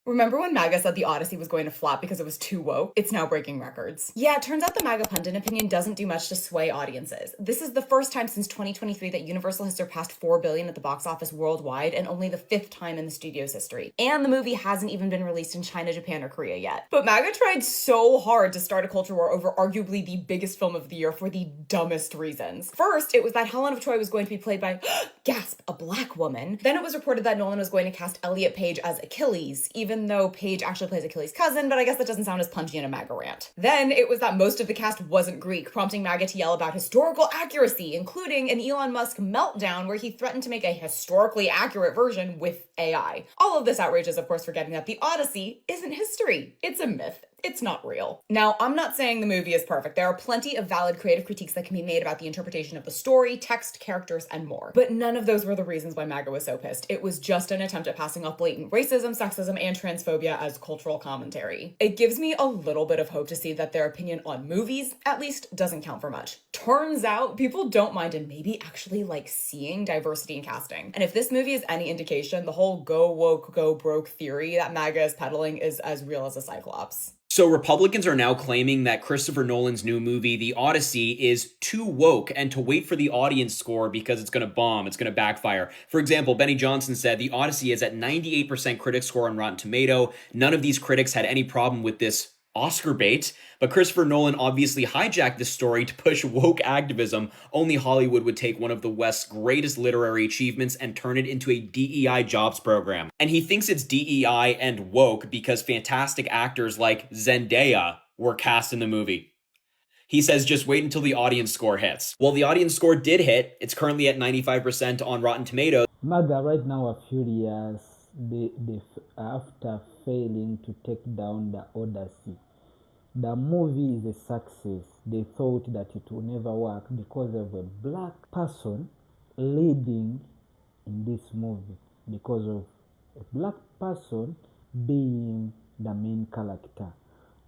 Remember when MAGA said the Odyssey was going to flop because it was too woke? It's now breaking records. Yeah, it turns out the MAGA pundit opinion doesn't do much to sway audiences. This is the first time since 2023 that Universal has surpassed $4 billion at the box office worldwide, and only the 5th time in the studio's history. And the movie hasn't even been released in China, Japan, or Korea yet. But MAGA tried so hard to start a culture war over arguably the biggest film of the year for the dumbest reasons. First, it was that Helen of Troy was going to be played by, gasp, a black woman. Then it was reported that Nolan was going to cast Elliot Page as Achilles, even though Page actually plays Achilles' cousin, but I guess that doesn't sound as punchy in a MAGA rant. Then it was that most of the cast wasn't Greek, prompting MAGA to yell about historical accuracy, including an Elon Musk meltdown where he threatened to make a historically accurate version with AI. All of this outrage is, of course, forgetting that the Odyssey isn't history. It's a myth. It's not real. Now, I'm not saying the movie is perfect. There are plenty of valid creative critiques that can be made about the interpretation of the story, text, characters, and more. But none of those were the reasons why MAGA was so pissed. It was just an attempt at passing off blatant racism, sexism, and transphobia as cultural commentary. It gives me a little bit of hope to see that their opinion on movies, at least, doesn't count for much. Turns out, people don't mind and maybe actually like seeing diversity in casting. And if this movie is any indication, the whole go woke, go broke theory that MAGA is peddling is as real as a cyclops. So Republicans are now claiming that Christopher Nolan's new movie, The Odyssey, is too woke and to wait for the audience score because it's going to bomb, it's going to backfire. For example, Benny Johnson said The Odyssey is at 98% critic score on Rotten Tomato. None of these critics had any problem with this Oscar bait, but Christopher Nolan obviously hijacked this story to push woke activism. Only Hollywood would take one of the West's greatest literary achievements and turn it into a DEI jobs program. And he thinks it's DEI and woke because fantastic actors like Zendaya were cast in the movie. He says just wait until the audience score hits. Well, the audience score did hit. It's currently at 95% on Rotten Tomatoes. MAGA right now are furious after failing to take down the Odyssey. The movie is a success. They thought that it would never work because of a black person leading in this movie, because of a black person being the main character.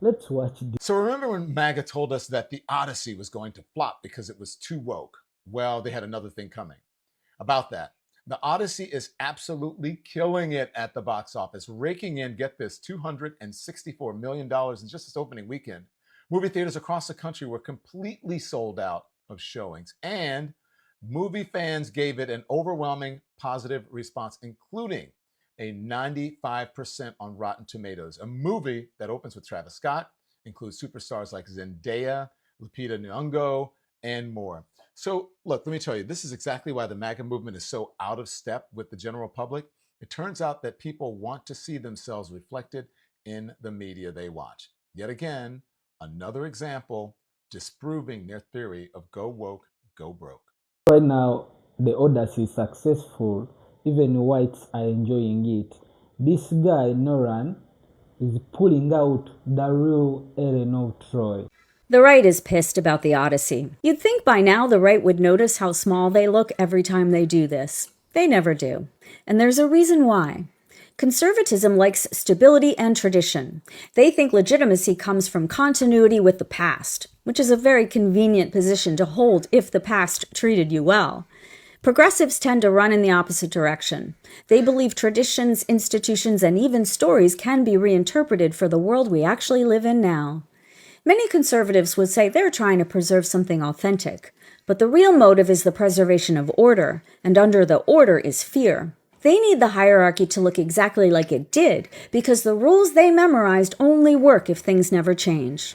Let's watch this. So remember when MAGA told us that the Odyssey was going to flop because it was too woke? Well, they had another thing coming about that. The Odyssey is absolutely killing it at the box office, raking in, get this, $264 million in just its opening weekend. Movie theaters across the country were completely sold out of showings, and movie fans gave it an overwhelming positive response, including a 95% on Rotten Tomatoes. A movie that opens with Travis Scott, includes superstars like Zendaya, Lupita Nyong'o, and more. So look, let me tell you, this is exactly why the MAGA movement is so out of step with the general public. It turns out that people want to see themselves reflected in the media they watch. Yet again, another example disproving their theory of go woke, go broke. Right now, the Odyssey is successful. Even whites are enjoying it. This guy, Nolan, is pulling out the real Helen of Troy. The right is pissed about the Odyssey. You'd think by now the right would notice how small they look every time they do this. They never do. And there's a reason why. Conservatism likes stability and tradition. They think legitimacy comes from continuity with the past, which is a very convenient position to hold if the past treated you well. Progressives tend to run in the opposite direction. They believe traditions, institutions, and even stories can be reinterpreted for the world we actually live in now. Many conservatives would say they're trying to preserve something authentic, but the real motive is the preservation of order, and under the order is fear. They need the hierarchy to look exactly like it did, because the rules they memorized only work if things never change.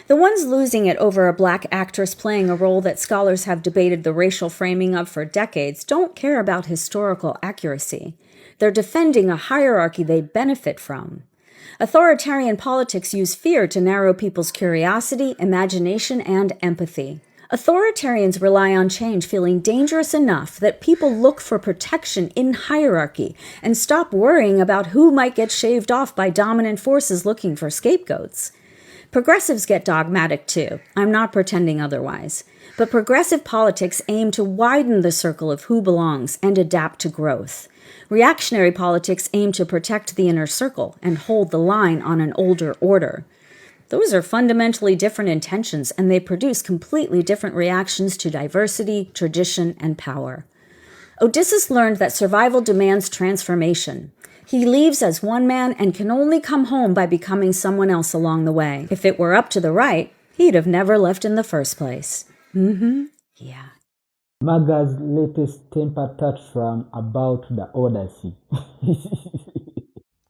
The ones losing it over a black actress playing a role that scholars have debated the racial framing of for decades don't care about historical accuracy. They're defending a hierarchy they benefit from. Authoritarian politics use fear to narrow people's curiosity, imagination, and empathy. Authoritarians rely on change feeling dangerous enough that people look for protection in hierarchy and stop worrying about who might get shaved off by dominant forces looking for scapegoats. Progressives get dogmatic too. I'm not pretending otherwise. But progressive politics aim to widen the circle of who belongs and adapt to growth. Reactionary politics aim to protect the inner circle and hold the line on an older order. Those are fundamentally different intentions, and they produce completely different reactions to diversity, tradition, and power. Odysseus learned that survival demands transformation. He leaves as one man and can only come home by becoming someone else along the way. If it were up to the right, he'd have never left in the first place. Yeah. MAGA's latest temper tantrum about the Odyssey.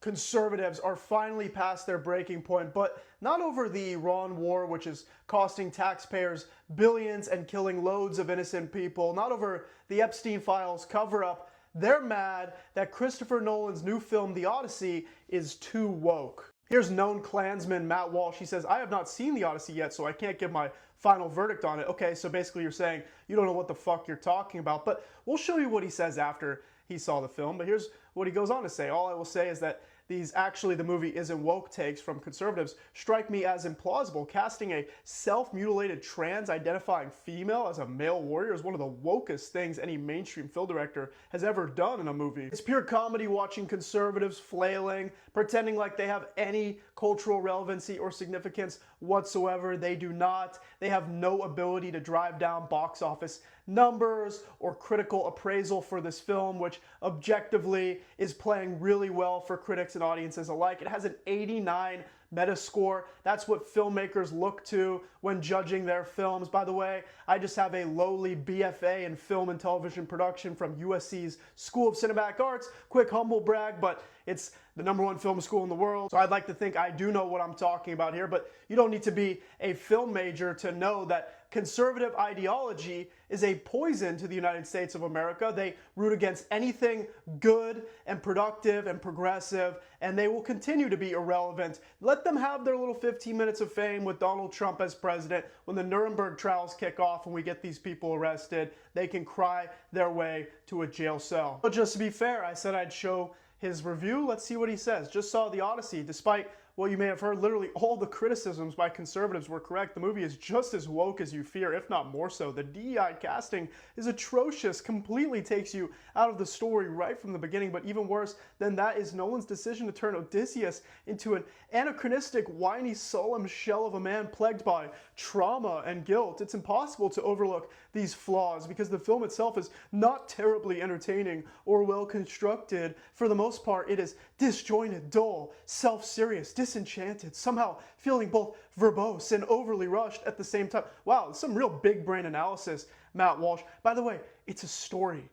Conservatives are finally past their breaking point, but not over the Iran war, which is costing taxpayers billions and killing loads of innocent people, not over the Epstein files cover-up. They're mad that Christopher Nolan's new film, The Odyssey, is too woke. Here's known Klansman Matt Walsh. He says, I have not seen The Odyssey yet, so I can't give my final verdict on it. Okay, so basically you're saying you don't know what the fuck you're talking about, but we'll show you what he says after he saw the film. But here's what he goes on to say. All I will say is that these actually the movie isn't woke takes from conservatives strike me as implausible. Casting a self-mutilated trans-identifying female as a male warrior is one of the wokest things any mainstream film director has ever done in a movie. It's pure comedy watching conservatives flailing, pretending like they have any cultural relevancy or significance whatsoever. They do not. They have no ability to drive down box office numbers or critical appraisal for this film, which objectively is playing really well for critics and audiences alike. It has an 89 Metascore. That's what filmmakers look to when judging their films. By the way, I just have a lowly BFA in film and television production from USC's School of Cinematic Arts. Quick humble brag, but it's the #1 film school in the world. So I'd like to think I do know what I'm talking about here, but you don't need to be a film major to know that conservative ideology is a poison to the United States of America. They root against anything good and productive and progressive, and they will continue to be irrelevant. Let them have their little 15 minutes of fame with Donald Trump as president. When the Nuremberg trials kick off and we get these people arrested, they can cry their way to a jail cell. But just to be fair, I said I'd show his review. Let's see what he says. Just saw The Odyssey. Despite what you may have heard, literally all the criticisms by conservatives were correct. The movie is just as woke as you fear, if not more so. The DEI casting is atrocious, completely takes you out of the story right from the beginning. But even worse than that is Nolan's decision to turn Odysseus into an anachronistic, whiny, solemn shell of a man plagued by trauma and guilt. It's impossible to overlook these flaws because the film itself is not terribly entertaining or well constructed. For the most part, it is disjointed, dull, self-serious, disenchanted, somehow feeling both verbose and overly rushed at the same time. Wow, some real big brain analysis, Matt Walsh. By the way, it's a story.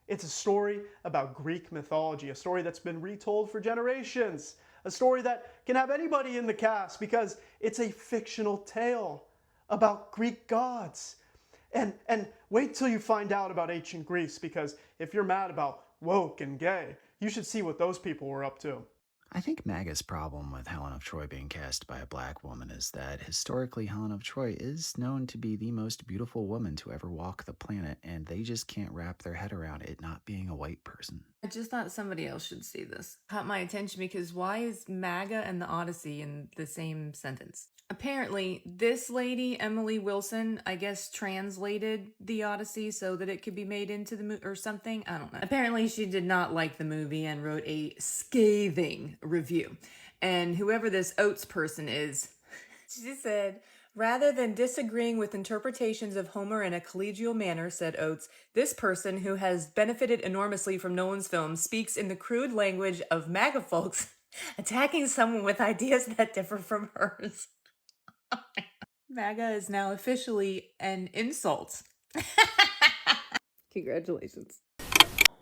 It's a story about Greek mythology, a story that's been retold for generations, a story that can have anybody in the cast because it's a fictional tale about Greek gods. And wait till you find out about ancient Greece, because if you're mad about woke and gay, you should see what those people were up to. I think MAGA's problem with Helen of Troy being cast by a black woman is that historically Helen of Troy is known to be the most beautiful woman to ever walk the planet, and they just can't wrap their head around it not being a white person. I just thought somebody else should see this. Caught my attention because why is MAGA and the Odyssey in the same sentence? Apparently, this lady, Emily Wilson, I guess translated the Odyssey so that it could be made into the movie or something. I don't know. Apparently, she did not like the movie and wrote a scathing review. And whoever this Oates person is, she said, rather than disagreeing with interpretations of Homer in a collegial manner, said Oates, this person who has benefited enormously from Nolan's film speaks in the crude language of MAGA folks, attacking someone with ideas that differ from hers. MAGA is now officially an insult. Congratulations.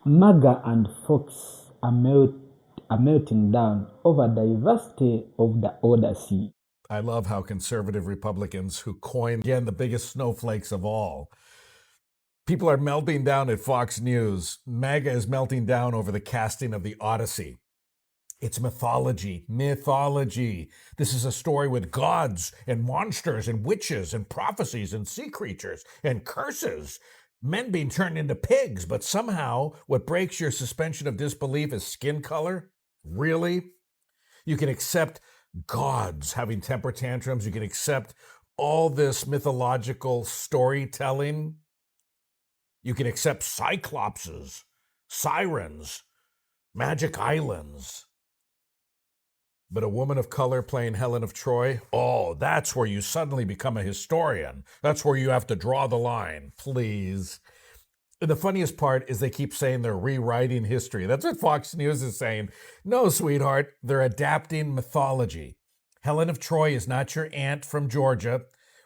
MAGA and Fox are melting down over diversity of the Odyssey. I love how conservative Republicans who coined, again, the biggest snowflakes of all. People are melting down at Fox News. MAGA is melting down over the casting of the Odyssey. It's mythology. Mythology. This is a story with gods and monsters and witches and prophecies and sea creatures and curses. Men being turned into pigs, but somehow what breaks your suspension of disbelief is skin color? Really? You can accept gods having temper tantrums. You can accept all this mythological storytelling. You can accept cyclopses, sirens, magic islands. But a woman of color playing Helen of Troy, oh, that's where you suddenly become a historian. That's where you have to draw the line. Please. And the funniest part is they keep saying they're rewriting history. That's what Fox News is saying. No, sweetheart, they're adapting mythology. Helen of Troy is not your aunt from Georgia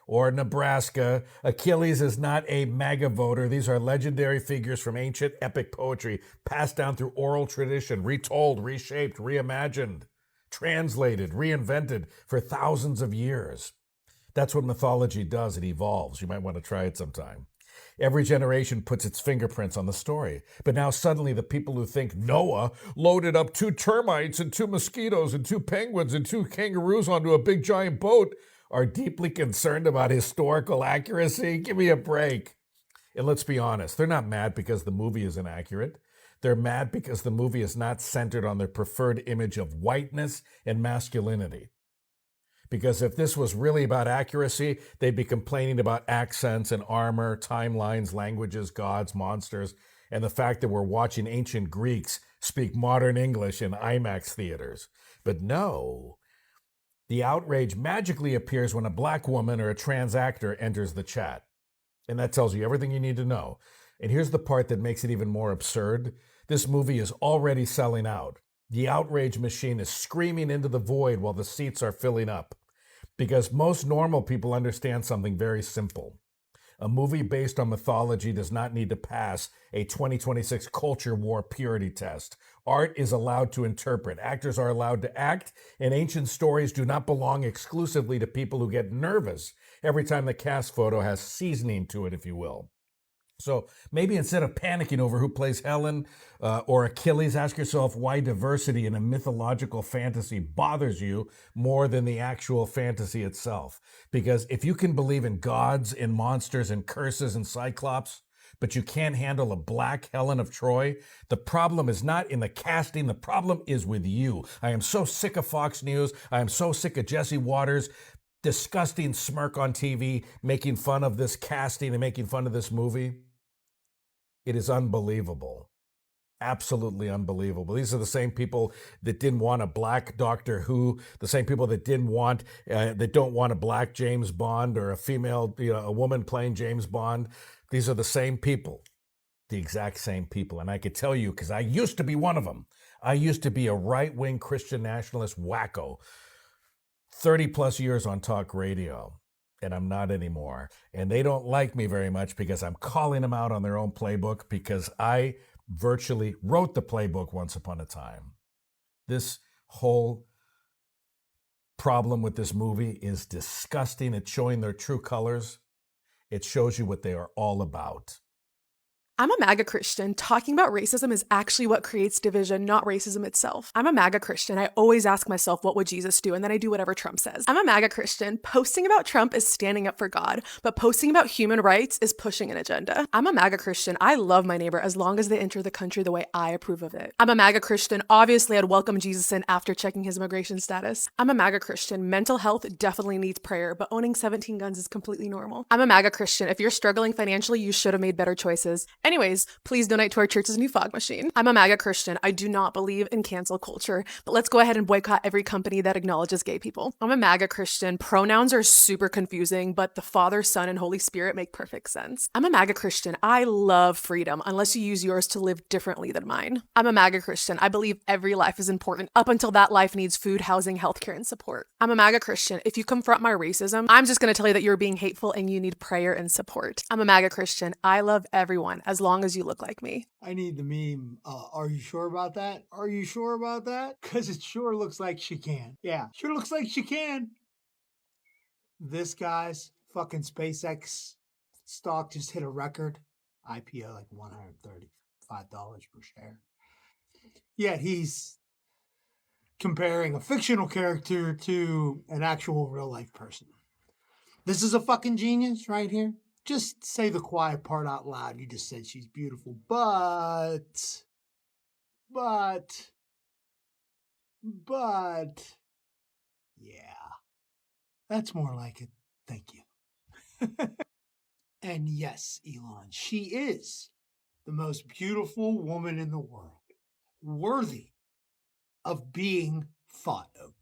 or Nebraska. Achilles is not a MAGA voter. These are legendary figures from ancient epic poetry, passed down through oral tradition, retold, reshaped, reimagined, translated, reinvented for thousands of years. That's what mythology does. It evolves. You might want to try it sometime. Every generation puts its fingerprints on the story. But now suddenly the people who think Noah loaded up 2 termites and 2 mosquitoes and 2 penguins and 2 kangaroos onto a big giant boat are deeply concerned about historical accuracy. Give me a break. And let's be honest, they're not mad because the movie is inaccurate. They're mad because the movie is not centered on their preferred image of whiteness and masculinity. Because if this was really about accuracy, they'd be complaining about accents and armor, timelines, languages, gods, monsters, and the fact that we're watching ancient Greeks speak modern English in IMAX theaters. But no, the outrage magically appears when a black woman or a trans actor enters the chat. And that tells you everything you need to know. And here's the part that makes it even more absurd. This movie is already selling out. The outrage machine is screaming into the void while the seats are filling up. Because most normal people understand something very simple. A movie based on mythology does not need to pass a 2026 culture war purity test. Art is allowed to interpret, actors are allowed to act, and ancient stories do not belong exclusively to people who get nervous every time the cast photo has seasoning to it, if you will. So maybe instead of panicking over who plays Helen or Achilles, ask yourself why diversity in a mythological fantasy bothers you more than the actual fantasy itself. Because if you can believe in gods and monsters and curses and cyclops, but you can't handle a black Helen of Troy, the problem is not in the casting, the problem is with you. I am so sick of Fox News. I am so sick of Jesse Waters' disgusting smirk on TV making fun of this casting and making fun of this movie. It is unbelievable. Absolutely unbelievable. These are the same people that didn't want a black Doctor Who, the same people that didn't want, that don't want a black James Bond or a female, a woman playing James Bond. These are the same people, the exact same people. And I could tell you, because I used to be one of them. I used to be a right-wing Christian nationalist wacko, 30 plus years on talk radio. And I'm not anymore. And they don't like me very much because I'm calling them out on their own playbook because I virtually wrote the playbook once upon a time. This whole problem with this movie is disgusting. It's showing their true colors. It shows you what they are all about. I'm a MAGA Christian. Talking about racism is actually what creates division, not racism itself. I'm a MAGA Christian. I always ask myself, what would Jesus do? And then I do whatever Trump says. I'm a MAGA Christian. Posting about Trump is standing up for God, but posting about human rights is pushing an agenda. I'm a MAGA Christian. I love my neighbor as long as they enter the country the way I approve of it. I'm a MAGA Christian. Obviously, I'd welcome Jesus in after checking his immigration status. I'm a MAGA Christian. Mental health definitely needs prayer, but owning 17 guns is completely normal. I'm a MAGA Christian. If you're struggling financially, you should have made better choices. Anyways, please donate to our church's new fog machine. I'm a MAGA Christian. I do not believe in cancel culture, but let's go ahead and boycott every company that acknowledges gay people. I'm a MAGA Christian. Pronouns are super confusing, but the Father, Son, and Holy Spirit make perfect sense. I'm a MAGA Christian. I love freedom, unless you use yours to live differently than mine. I'm a MAGA Christian. I believe every life is important up until that life needs food, housing, healthcare, and support. I'm a MAGA Christian. If you confront my racism, I'm just going to tell you that you're being hateful and you need prayer and support. I'm a MAGA Christian. I love everyone as long as you look like me. I need the meme. Are you sure about that? Are you sure about that? Because it sure looks like she can. Yeah, sure looks like she can. This guy's fucking SpaceX stock just hit a record. IPO like $135 per share. Yet he's comparing a fictional character to an actual real life person. This is a fucking genius right here. Just say the quiet part out loud. You just said she's beautiful, but, yeah, that's more like it. Thank you. And yes, Elon, she is the most beautiful woman in the world, worthy of being fought over.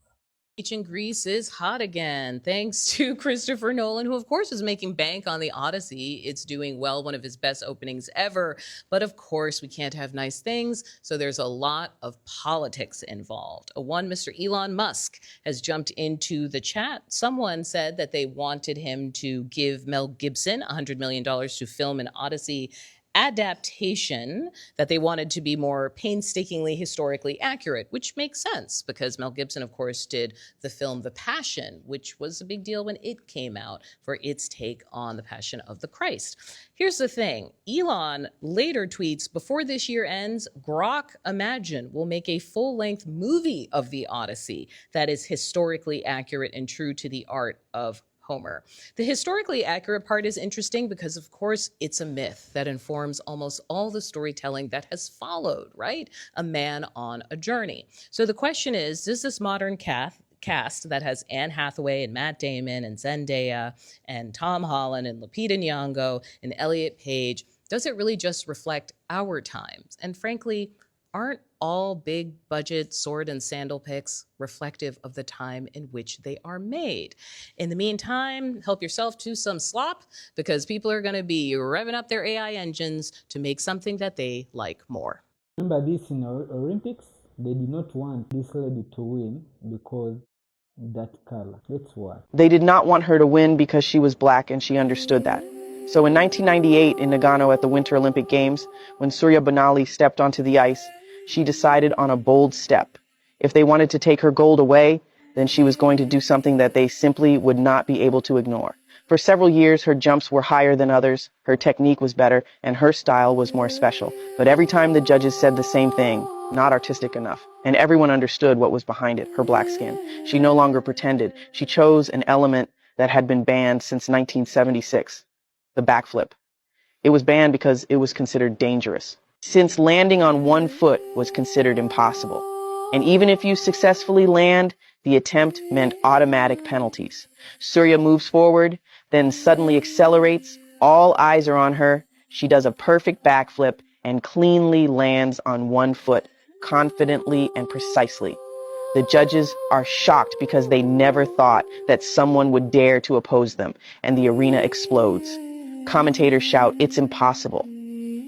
Beach in Greece is hot again, thanks to Christopher Nolan, who, of course, is making bank on the Odyssey. It's doing well, one of his best openings ever. But of course, we can't have nice things, so there's a lot of politics involved. One Mr. Elon Musk has jumped into the chat. Someone said that they wanted him to give Mel Gibson $100 million to film an Odyssey adaptation, that they wanted to be more painstakingly historically accurate, which makes sense because Mel Gibson, of course, did the film The Passion, which was a big deal when it came out for its take on the Passion of the Christ. Here's the thing. Elon later tweets, before this year ends, Grok Imagine will make a full-length movie of the Odyssey that is historically accurate and true to the art of Homer. The historically accurate part is interesting because, of course, it's a myth that informs almost all the storytelling that has followed, right? A man on a journey. So the question is, does this modern cast that has Anne Hathaway and Matt Damon and Zendaya and Tom Holland and Lupita Nyong'o and Elliot Page, does it really just reflect our times? And frankly, aren't all big budget sword and sandal picks reflective of the time in which they are made? In the meantime, help yourself to some slop because people are going to be revving up their AI engines to make something that they like more. Remember this in Olympics? They did not want this lady to win because that color. That's why. They did not want her to win because she was black, and she understood that. So in 1998 in Nagano at the Winter Olympic Games, when Surya Bonali stepped onto the ice, she decided on a bold step. If they wanted to take her gold away, then she was going to do something that they simply would not be able to ignore. For several years, her jumps were higher than others, her technique was better, and her style was more special. But every time the judges said the same thing, not artistic enough, and everyone understood what was behind it, her black skin. She no longer pretended. She chose an element that had been banned since 1976, the backflip. It was banned because it was considered dangerous, since landing on one foot was considered impossible. And even if you successfully land, the attempt meant automatic penalties. Surya moves forward, then suddenly accelerates. All eyes are on her. She does a perfect backflip and cleanly lands on one foot, confidently and precisely. The judges are shocked because they never thought that someone would dare to oppose them, and the arena explodes. Commentators shout, "It's impossible."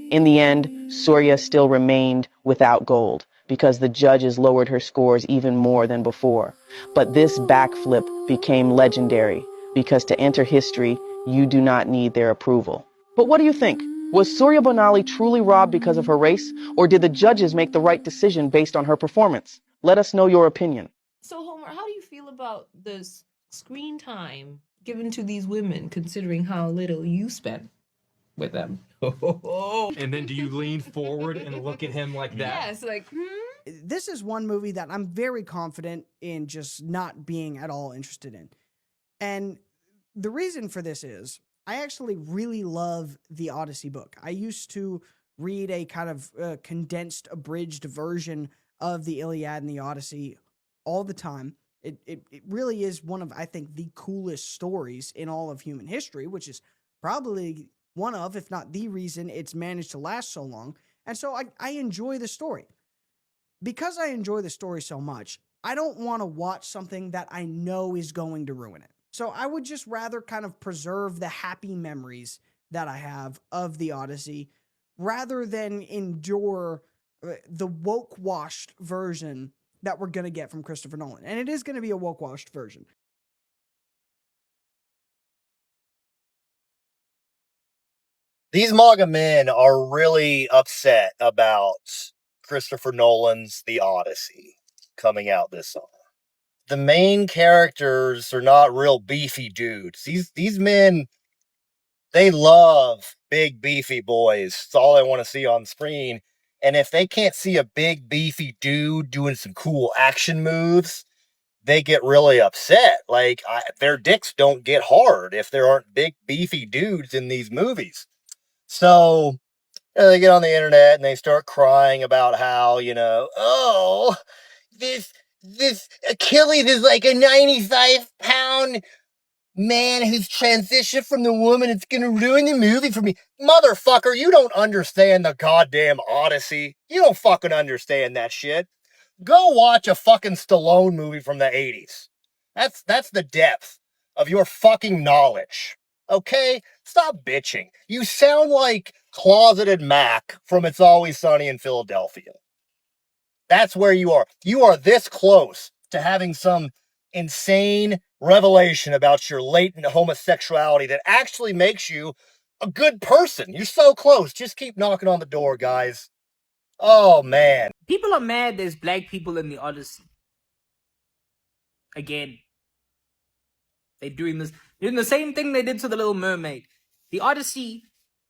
In the end, Surya still remained without gold because the judges lowered her scores even more than before. But this backflip became legendary because to enter history, you do not need their approval. But what do you think? Was Surya Bonali truly robbed because of her race, or did the judges make the right decision based on her performance? Let us know your opinion. So, Homer, how do you feel about this screen time given to these women, considering how little you spent with them? And then do you lean forward and look at him like that? Yes, like, This is one movie that I'm very confident in just not being at all interested in. And the reason for this is I actually really love the Odyssey book. I used to read a kind of condensed, abridged version of the Iliad and the Odyssey all the time. It really is one of, I think, the coolest stories in all of human history, which is probably one of, if not the reason it's managed to last so long. And so I enjoy the story. Because I enjoy the story so much, I don't want to watch something that I know is going to ruin it. So I would just rather kind of preserve the happy memories that I have of the Odyssey rather than endure the woke-washed version that we're going to get from Christopher Nolan. And it is going to be a woke-washed version. These MAGA men are really upset about Christopher Nolan's The Odyssey coming out this summer. The main characters are not real beefy dudes. These men, they love big beefy boys. It's all they want to see on screen. And if they can't see a big beefy dude doing some cool action moves, they get really upset. Like, their dicks don't get hard if there aren't big beefy dudes in these movies. So they get on the internet and they start crying about how, oh, this Achilles is like a 95-pound man who's transitioned from the woman. It's going to ruin the movie for me. Motherfucker, you don't understand the goddamn Odyssey. You don't fucking understand that shit. Go watch a fucking Stallone movie from the 80s. That's the depth of your fucking knowledge. Okay? Stop bitching. You sound like closeted Mac from It's Always Sunny in Philadelphia. That's where you are. You are this close to having some insane revelation about your latent homosexuality that actually makes you a good person. You're so close. Just keep knocking on the door, guys. Oh, man. People are mad there's black people in the Odyssey. Again. They're doing the same thing they did to The Little Mermaid. The Odyssey,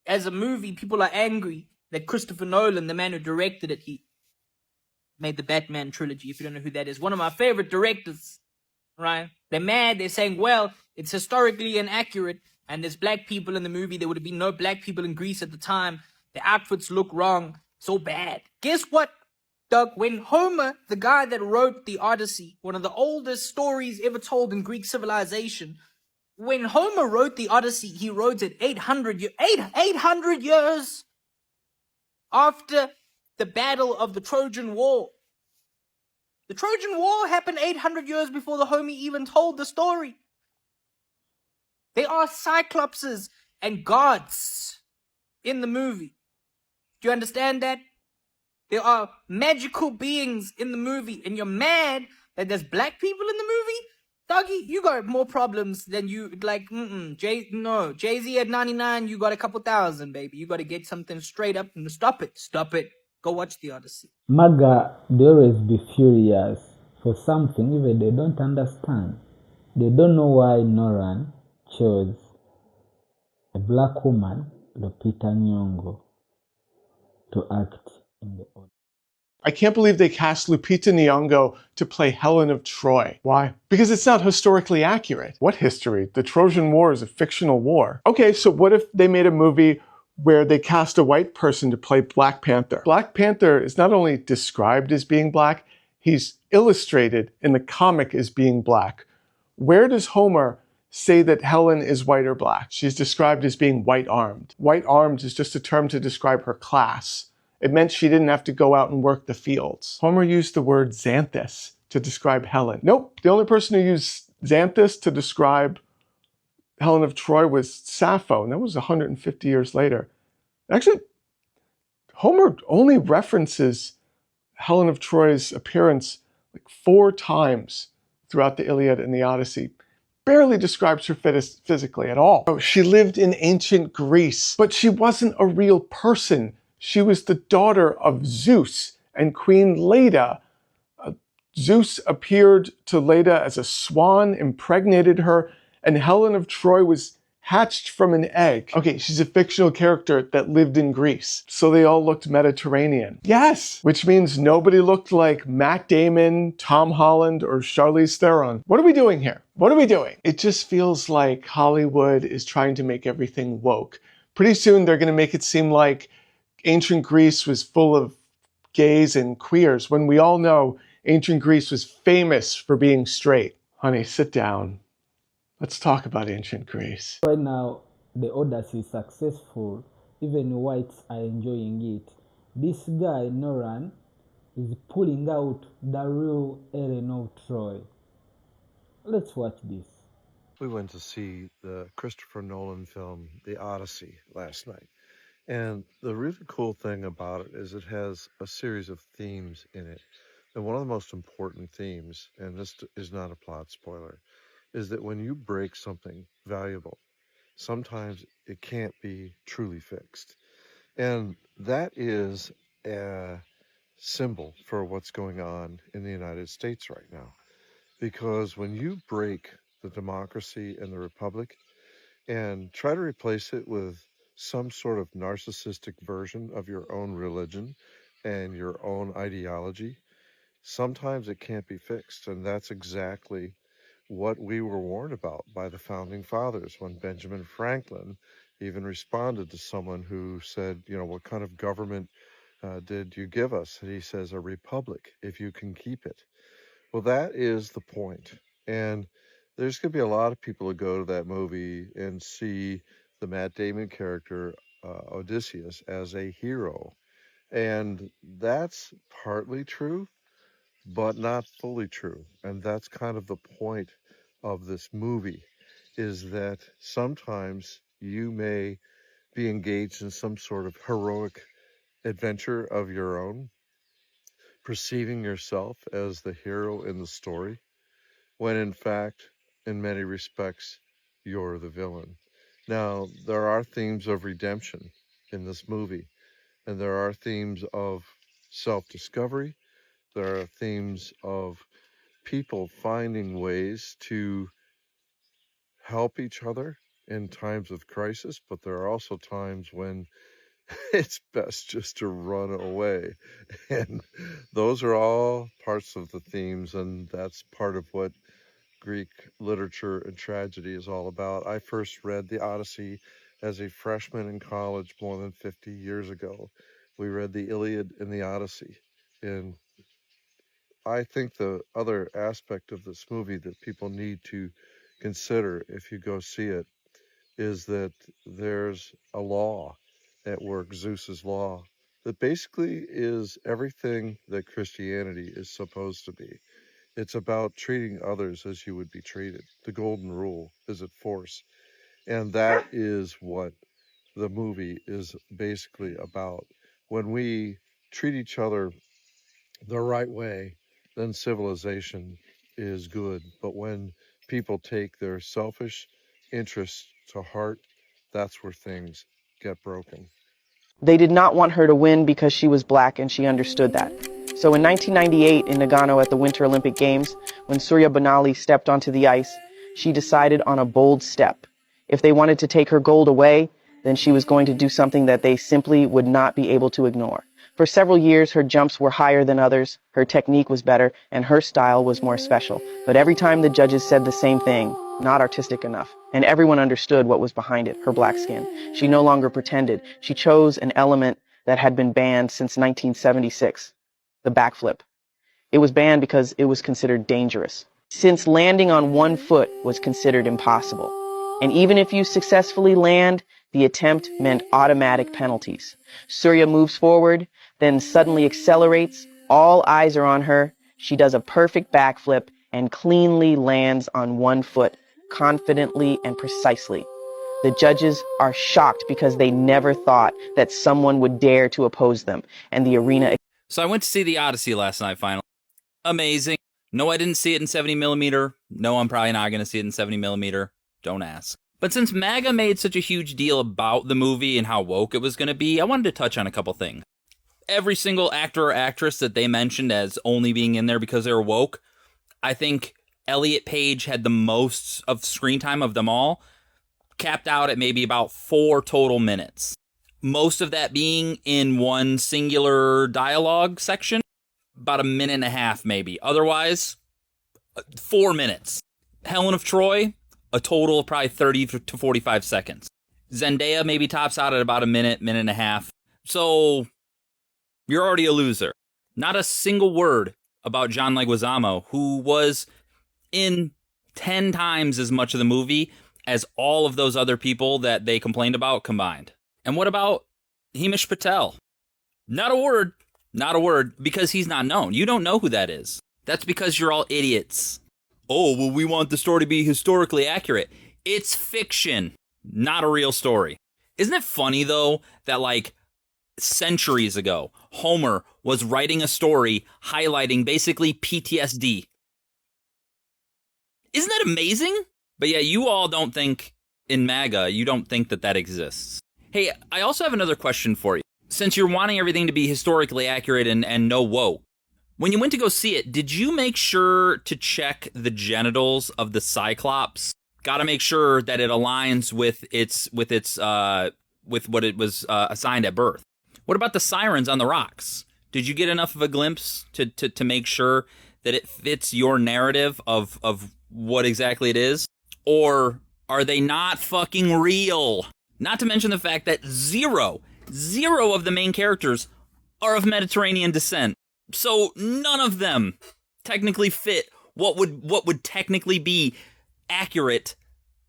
as a movie, people are angry that Christopher Nolan, the man who directed it, he made the Batman trilogy, if you don't know who that is. One of my favorite directors, right? They're mad. They're saying, well, it's historically inaccurate, and there's black people in the movie. There would have been no black people in Greece at the time. The outfits look wrong. So bad. Guess what, Doug? When Homer, the guy that wrote the Odyssey, one of the oldest stories ever told in Greek civilization, when Homer wrote the Odyssey, he wrote it 800 years after the battle of the Trojan War. The Trojan War happened 800 years before the Homer even told the story. There are cyclopses and gods in the movie. Do you understand that? There are magical beings in the movie, and you're mad that there's black people in the movie? Doggy, you got more problems than you, like, Jay-Z at 99, you got a couple thousand, baby. You got to get something straight up and stop it. Go watch the Odyssey. MAGA, they always be furious for something even they don't understand. They don't know why Noran chose a black woman, Lupita Nyong'o, to act in the Odyssey. I can't believe they cast Lupita Nyong'o to play Helen of Troy. Why? Because it's not historically accurate. What history? The Trojan War is a fictional war. Okay, so what if they made a movie where they cast a white person to play Black Panther? Black Panther is not only described as being black, he's illustrated in the comic as being black. Where does Homer say that Helen is white or black? She's described as being white-armed. White-armed is just a term to describe her class. It meant she didn't have to go out and work the fields. Homer used the word Xanthus to describe Helen. Nope, the only person who used Xanthus to describe Helen of Troy was Sappho, and that was 150 years later. Actually, Homer only references Helen of Troy's appearance like 4 times throughout the Iliad and the Odyssey. Barely describes her physically at all. Oh, she lived in ancient Greece, but she wasn't a real person. She was the daughter of Zeus and Queen Leda. Zeus appeared to Leda as a swan, impregnated her, and Helen of Troy was hatched from an egg. Okay, she's a fictional character that lived in Greece, so they all looked Mediterranean. Yes, which means nobody looked like Matt Damon, Tom Holland, or Charlize Theron. What are we doing here? What are we doing? It just feels like Hollywood is trying to make everything woke. Pretty soon they're going to make it seem like ancient Greece was full of gays and queers, when we all know ancient Greece was famous for being straight. Honey, sit down. Let's talk about ancient Greece. Right now, the Odyssey is successful. Even whites are enjoying it. This guy, Noran, is pulling out the real Helen of Troy. Let's watch this. We went to see the Christopher Nolan film, The Odyssey, last night. And the really cool thing about it is it has a series of themes in it. And one of the most important themes, and this is not a plot spoiler, is that when you break something valuable, sometimes it can't be truly fixed. And that is a symbol for what's going on in the United States right now. Because when you break the democracy and the republic and try to replace it with some sort of narcissistic version of your own religion and your own ideology, sometimes it can't be fixed. And that's exactly what we were warned about by the founding fathers when Benjamin Franklin even responded to someone who said, what kind of government did you give us? And he says, a republic, if you can keep it. Well, that is the point. And there's going to be a lot of people who go to that movie and see the Matt Damon character, Odysseus, as a hero. And that's partly true, but not fully true. And that's kind of the point of this movie is that sometimes you may be engaged in some sort of heroic adventure of your own, perceiving yourself as the hero in the story, when in fact, in many respects, you're the villain. Now, there are themes of redemption in this movie, and there are themes of self-discovery. There are themes of people finding ways to help each other in times of crisis, but there are also times when it's best just to run away. And those are all parts of the themes, and that's part of what Greek literature and tragedy is all about. I first read the Odyssey as a freshman in college more than 50 years ago. We read the Iliad and the Odyssey. And I think the other aspect of this movie that people need to consider if you go see it is that there's a law at work, Zeus's law, that basically is everything that Christianity is supposed to be. It's about treating others as you would be treated. The golden rule is at force. And that is what the movie is basically about. When we treat each other the right way, then civilization is good. But when people take their selfish interests to heart, that's where things get broken. They did not want her to win because she was black, and she understood that. So in 1998 in Nagano at the Winter Olympic Games, when Surya Bonali stepped onto the ice, she decided on a bold step. If they wanted to take her gold away, then she was going to do something that they simply would not be able to ignore. For several years, her jumps were higher than others, her technique was better, and her style was more special. But every time the judges said the same thing, not artistic enough, and everyone understood what was behind it, her black skin. She no longer pretended. She chose an element that had been banned since 1976, the backflip. It was banned because it was considered dangerous, since landing on one foot was considered impossible. And even if you successfully land, the attempt meant automatic penalties. Surya moves forward, then suddenly accelerates. All eyes are on her. She does a perfect backflip and cleanly lands on one foot, confidently and precisely. The judges are shocked because they never thought that someone would dare to oppose them, and the arena. So I went to see the Odyssey last night, finally. Amazing. No, I didn't see it in 70 millimeter. No, I'm probably not going to see it in 70 millimeter. Don't ask. But since MAGA made such a huge deal about the movie and how woke it was going to be, I wanted to touch on a couple things. Every single actor or actress that they mentioned as only being in there because they were woke, I think Elliot Page had the most of screen time of them all, capped out at maybe about 4 total minutes. Most of that being in one singular dialogue section, about 1.5 minutes maybe. Otherwise, 4 minutes. Helen of Troy, a total of probably 30 to 45 seconds. Zendaya maybe tops out at about 1 minute, 1.5 minutes. So you're already a loser. Not a single word about John Leguizamo, who was in 10 times as much of the movie as all of those other people that they complained about combined. And what about Himesh Patel? Not a word. Not a word, because he's not known. You don't know who that is. That's because you're all idiots. Oh, well, we want the story to be historically accurate. It's fiction, not a real story. Isn't it funny, though, that, like, centuries ago, Homer was writing a story highlighting basically PTSD? Isn't that amazing? But yeah, you all don't think, in MAGA, you don't think that that exists. Hey, I also have another question for you. Since you're wanting everything to be historically accurate and no woke, when you went to go see it, did you make sure to check the genitals of the Cyclops? Got to make sure that it aligns with what it was assigned at birth. What about the sirens on the rocks? Did you get enough of a glimpse to make sure that it fits your narrative of what exactly it is? Or are they not fucking real? Not to mention the fact that zero of the main characters are of Mediterranean descent. So none of them technically fit what would technically be accurate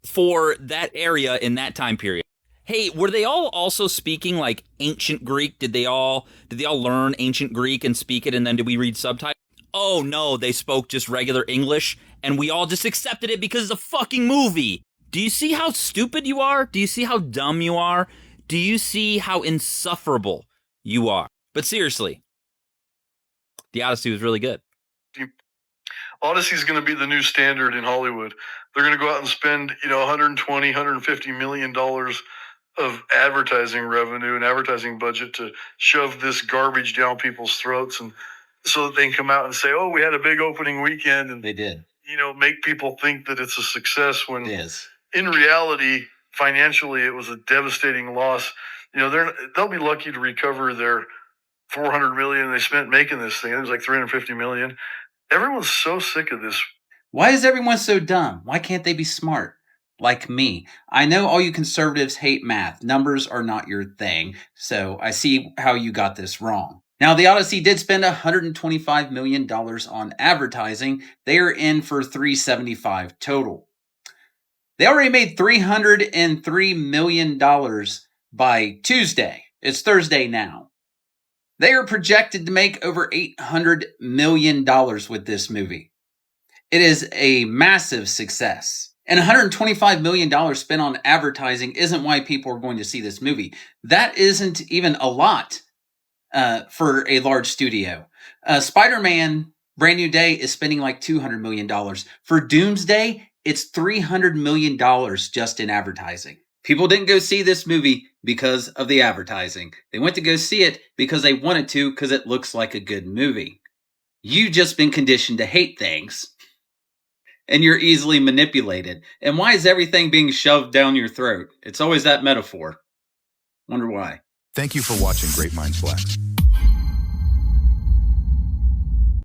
for that area in that time period. Hey, were they all also speaking like ancient Greek? Did they all learn ancient Greek and speak it, and then did we read subtitles? Oh no, they spoke just regular English and we all just accepted it because it's a fucking movie. Do you see how stupid you are? Do you see how dumb you are? Do you see how insufferable you are? But seriously, the Odyssey was really good. Odyssey is going to be the new standard in Hollywood. They're going to go out and spend, 120, 150 million dollars of advertising revenue and advertising budget to shove this garbage down people's throats, and so that they can come out and say, "Oh, we had a big opening weekend," and they did. Make people think that it's a success when, It is. in reality, financially, it was a devastating loss. They'll be lucky to recover their $400 million they spent making this thing. It was like $350 million. Everyone's so sick of this. Why is everyone so dumb? Why can't they be smart? Like me. I know all you conservatives hate math. Numbers are not your thing, so I see how you got this wrong. Now, the Odyssey did spend $125 million on advertising. They are in for $375 total. They already made $303 million by Tuesday. It's Thursday now. They are projected to make over $800 million with this movie. It is a massive success. And $125 million spent on advertising isn't why people are going to see this movie. That isn't even a lot for a large studio. Spider-Man Brand New Day is spending like $200 million. For Doomsday, it's $300 million just in advertising. People didn't go see this movie because of the advertising. They went to go see it because they wanted to, because it looks like a good movie. You've just been conditioned to hate things. And you're easily manipulated. And why is everything being shoved down your throat? It's always that metaphor. Wonder why. Thank you for watching Great Minds Flex.